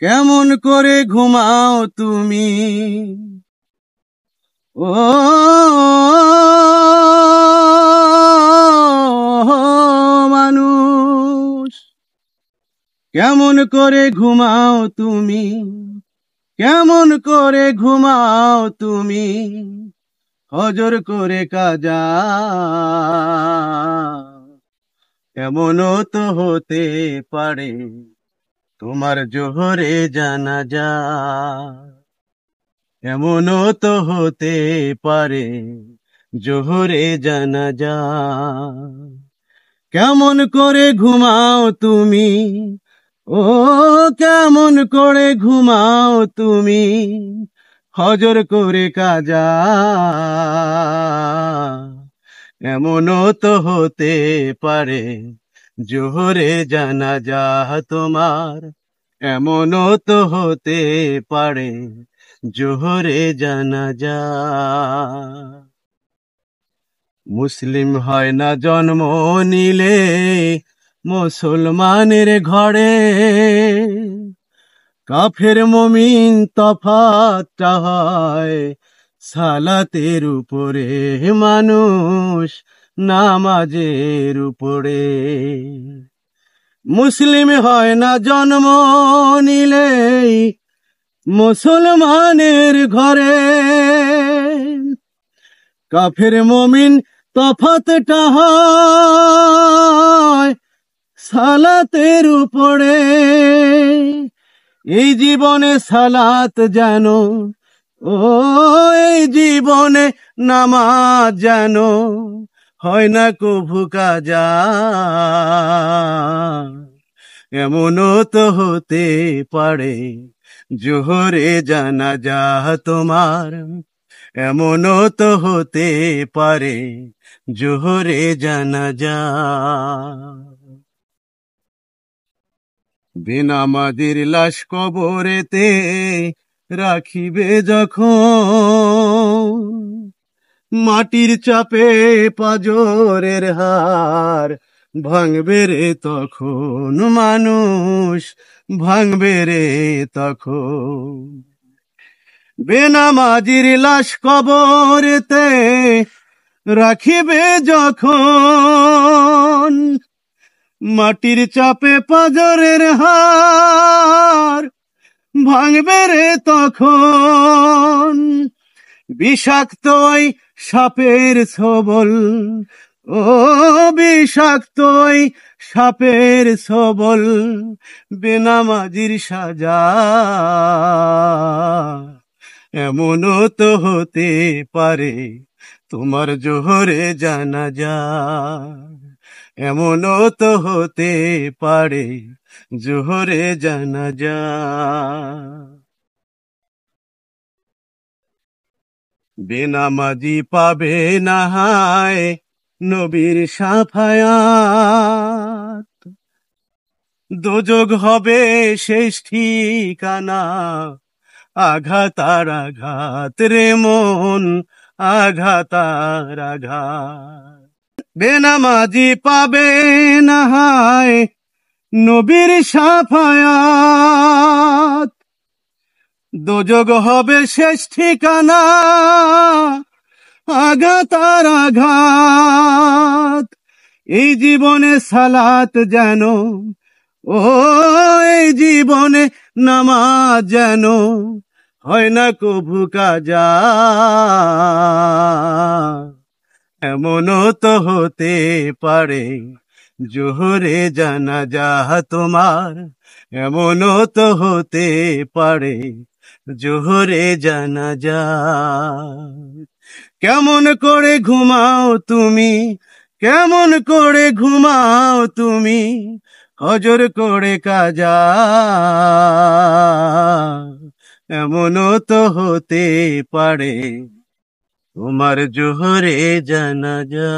কেমন করে ঘুমাও তুমি? ও মানুষ, কেমন করে ঘুমাও তুমি? কেমন করে ঘুমাও তুমি? হজর করে কাজা, এমনও তো হতে পারে তোমার জোহরে জানাজা। এমনও তো হতে পারে জোহরে জানাজা। কেমন করে ঘুমাও তুমি? ও কেমন করে ঘুমাও তুমি? হজর করে কাজা, এমনও তো হতে পারে জোহরে জানাজা তোমার। এমনও তো হতে পারে জোহরে জানাজা। মুসলিম হয় না জন্ম নিলে মুসলমানের ঘরে, কাফের মুমিন তফাৎটা হয় সালাতের উপরে, মানুষ নামাজের উপরে। মুসলিম হয় না জন্ম নিলে মুসলমানের ঘরে, কাফের মুমিন তফাৎটা হয় সালাতের উপরে। এই জীবনে সালাত যেন, ও এই জীবনে নামাজ যেন হয় না কভু কাজা। এমনও তো হতে পারে জোহরে জানাজা তোমার। এমনও তো হতে পারে জোহরে জানাজা। বেনামাজির লাশ কবরেতে রাখিবে যখন, মাটির চাপে পাজরের হার ভাঙবে রে তখন, মানুষ ভাঙবে রে তখন। বেনামাজির লাশ কবরেতে রাখিবে যখন, মাটির চাপে পাজরের হার ভাঙবে রে তখন। বিষাক্ত ওই সাপের ছোবল, ও বিষাক্ত ওই সাপের ছোবল বেনামাজির সাজা। এমনও তো হতে পারে তোমার জোহরে জানাজা। এমনও তো হতে পারে জোহরে জানাজা। বেনামাজি পাবে না হায় নবীর সাফায়াত, দোজখ হবে শেষ ঠিকানা। আঘাত আর আঘাত রে মন, আঘাত আর আঘাত। বেনামাজি পাবে না হায় নবীর সাফায়াত, দোজখ হবে শেষ ঠিকানা। আঘাত আর আঘাত। এই জীবনে সালাত যেন, ও এই জীবনে নামাজ যেন হয় না কভু কাজা। এমনও তো হতে পারে জোহরে জানাজা তোমার। এমনও তো হতে পারে জোহরে জানাজা। কেমন করে ঘুমাও তুমি? কেমন করে ঘুমাও তুমি? হজর করে কাজা, এমনও তো হতে পারে তোমার জোহরে জানাজা।